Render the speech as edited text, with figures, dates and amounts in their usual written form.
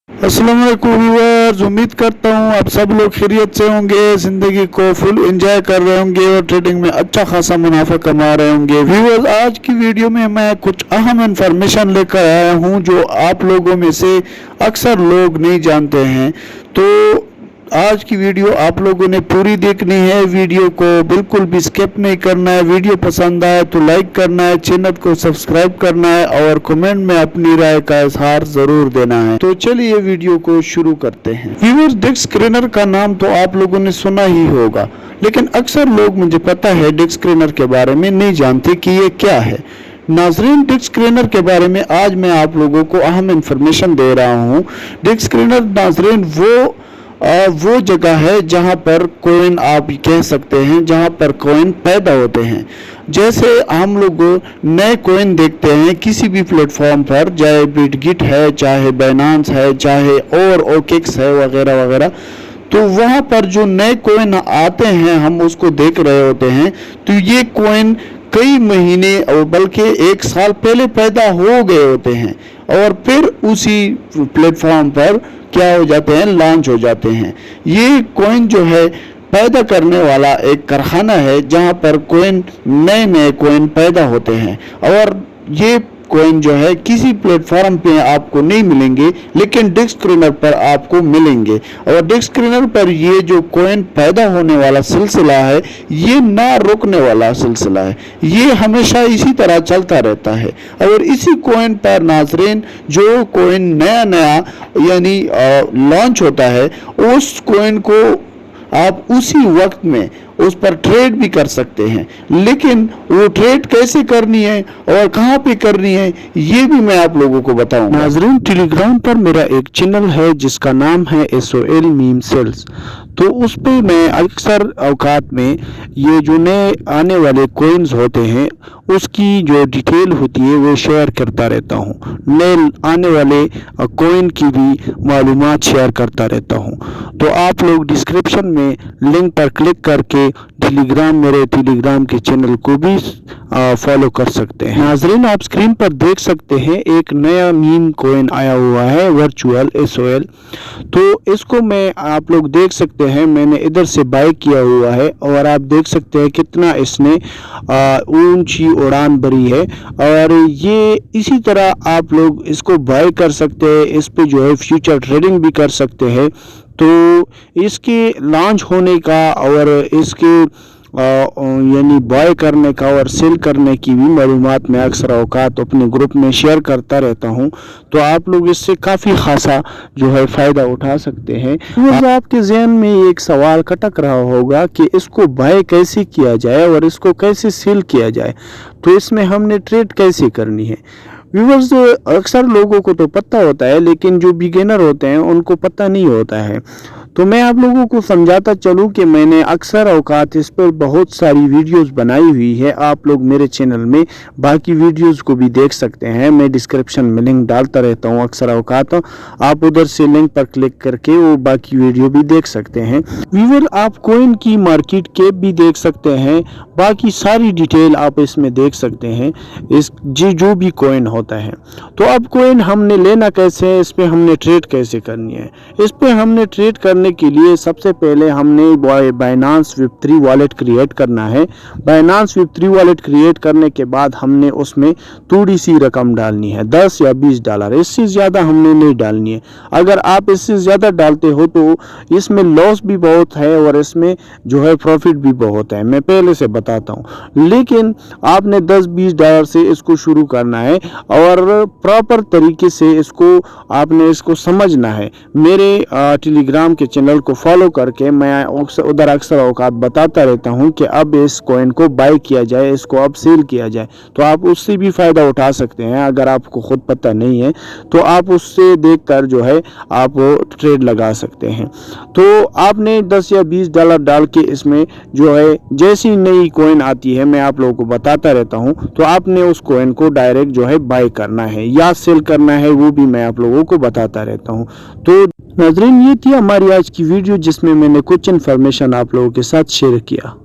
अस्सलाम वालेकुम व्यूअर्स, उम्मीद करता हूँ आप सब लोग खैरियत से होंगे, ज़िंदगी को फुल एंजॉय कर रहे होंगे और ट्रेडिंग में अच्छा खासा मुनाफा कमा रहे होंगे। व्यूअर्स, आज की वीडियो में मैं कुछ अहम इंफॉर्मेशन लेकर आया हूँ जो आप लोगों में से अक्सर लोग नहीं जानते हैं। तो आज की वीडियो आप लोगों ने पूरी देखनी है, वीडियो को बिल्कुल भी स्किप नहीं करना है। वीडियो पसंद आए तो लाइक करना है, चैनल को सब्सक्राइब करना है और कमेंट में अपनी राय का इजहार जरूर देना है। तो चलिए वीडियो को शुरू करते हैं। व्यूअर्स, डिस्क स्क्रीनर का नाम तो आप लोगों ने सुना ही होगा, लेकिन अक्सर लोग, मुझे पता है, डिस्क स्क्रीनर के बारे में नहीं जानते कि ये क्या है। नाजरीन, डिस्क स्क्रीनर के बारे में आज मैं आप लोगों को अहम इंफॉर्मेशन दे रहा हूँ। डिस्क स्क्रीनर नाजरीन वो जगह है जहां पर कोइन, आप कह सकते हैं, जहां पर कोइन पैदा होते हैं। जैसे हम लोग नए कोइन देखते हैं किसी भी प्लेटफॉर्म पर, चाहे बिटगिट है, चाहे बाइनेंस है, चाहे और ओकेक्स है, वगैरह वगैरह, तो वहां पर जो नए कोइन आते हैं हम उसको देख रहे होते हैं। तो ये कोइन कई महीने और बल्कि एक साल पहले पैदा हो गए होते हैं और फिर उसी प्लेटफॉर्म पर क्या हो जाते हैं, लॉन्च हो जाते हैं। ये कोइन जो है पैदा करने वाला एक कारखाना है जहां पर कोइन, नए नए कोइन पैदा होते हैं और ये कोइन जो है किसी प्लेटफॉर्म पे आपको नहीं मिलेंगे, लेकिन डिस्क स्क्रीनर पर आपको मिलेंगे। और डिस्क स्क्रीनर पर ये जो कोइन पैदा होने वाला सिलसिला है, ये ना रुकने वाला सिलसिला है, ये हमेशा इसी तरह चलता रहता है। और इसी कोइन पर नाजरीन, जो कोइन नया नया यानी लॉन्च होता है, उस कोइन को आप उसी वक्त में उस पर ट्रेड भी कर सकते हैं। लेकिन वो ट्रेड कैसे करनी है और कहां पे करनी है, ये भी मैं आप लोगों को बताऊंगा। नाजरीन, टेलीग्राम पर मेरा एक चैनल है जिसका नाम है SOL मीम सेल्स। तो उस पे मैं अक्सर औकात में ये जो नए आने वाले कोइंस होते हैं उसकी जो डिटेल होती है वो शेयर करता रहता हूँ। नए आने वाले कोइन की भी मालूमात शेयर करता रहता हूँ। तो आप लोग डिस्क्रिप्शन में लिंक पर क्लिक करके मेरे टेलीग्राम के चैनल को भी फॉलो कर सकते हैं। नाजरीन, आप स्क्रीन पर देख सकते हैं एक नया मीम कोइन आया हुआ है, वर्चुअल SOL। तो इसको मैं, आप लोग देख सकते हैं, मैंने इधर से बाय किया हुआ है और आप देख सकते हैं कितना इसने ऊंची उड़ान भरी है। और ये इसी तरह आप लोग इसको बाय कर सकते हैं, इस पे जो है फ्यूचर ट्रेडिंग भी कर सकते हैं। तो इसके लॉन्च होने का और इसके यानी बाय करने का और सेल करने की भी मालूमात मैं अक्सर औकात अपने ग्रुप में शेयर करता रहता हूं। तो आप लोग इससे काफ़ी खासा जो है फ़ायदा उठा सकते हैं। आपके जहन में एक सवाल खटक रहा होगा कि इसको बाय कैसे किया जाए और इसको कैसे सेल किया जाए, तो इसमें हमने ट्रेड कैसे करनी है। व्यूअर्स, अक्सर लोगों को तो पता होता है, लेकिन जो बिगिनर होते हैं उनको पता नहीं होता है। तो मैं आप लोगों को समझाता चलूं कि मैंने अक्सर औकात इस पर बहुत सारी वीडियोस बनाई हुई है। आप लोग मेरे चैनल में बाकी वीडियोस को भी देख सकते हैं, मैं डिस्क्रिप्शन में लिंक डालता रहता हूं अक्सर औकात, आप उधर से लिंक पर क्लिक करके वो बाकी वीडियो भी देख सकते हैं। व्यूअर, आप कोइन की मार्केट कैप भी देख सकते हैं, बाकी सारी डिटेल आप इसमें देख सकते हैं, इस जो भी कोइन होता है। तो अब कोइन हमने लेना कैसे है, इस पे हमने ट्रेड कैसे करनी है। इस पे हमने ट्रेड करने के लिए सबसे पहले हमने बाइनेंस Web3 वॉलेट क्रिएट करना है। बाइनेंस Web3 वॉलेट क्रिएट करने के बाद हमने उसमें थोड़ी सी रकम डालनी है, $10 या $20, इससे ज़्यादा हमने नहीं डालनी है। अगर आप इससे ज़्यादा डालते हो तो इसमें लॉस भी बहुत है और इसमें जो है प्रॉफिट भी बहुत है, मैं पहले से बताता हूँ। लेकिन आपने $10-20 से इसको शुरू करना है और प्रॉपर तरीके से आपने इसको समझना है। मेरे टेलीग्राम के चैनल को फॉलो करके मैं उधर अक्सर औकात बताता रहता हूं कि अब इस कोइन को बाय किया जाए, इसको अब सेल किया जाए, तो आप उससे भी फ़ायदा उठा सकते हैं। अगर आपको खुद पता नहीं है तो आप उससे देखकर जो है आप ट्रेड लगा सकते हैं। तो आपने $10 या $20 डाल के इसमें जो है जैसी नई कोइन आती है, मैं आप लोगों को बताता रहता हूं, तो आपने उस कोइन को डायरेक्ट जो है बाय करना है या सेल करना है, वो भी मैं आप लोगों को बताता रहता हूं। तो नाज़रीन, ये थी हमारी आज की वीडियो जिसमें मैंने कुछ इन्फॉर्मेशन आप लोगों के साथ शेयर किया।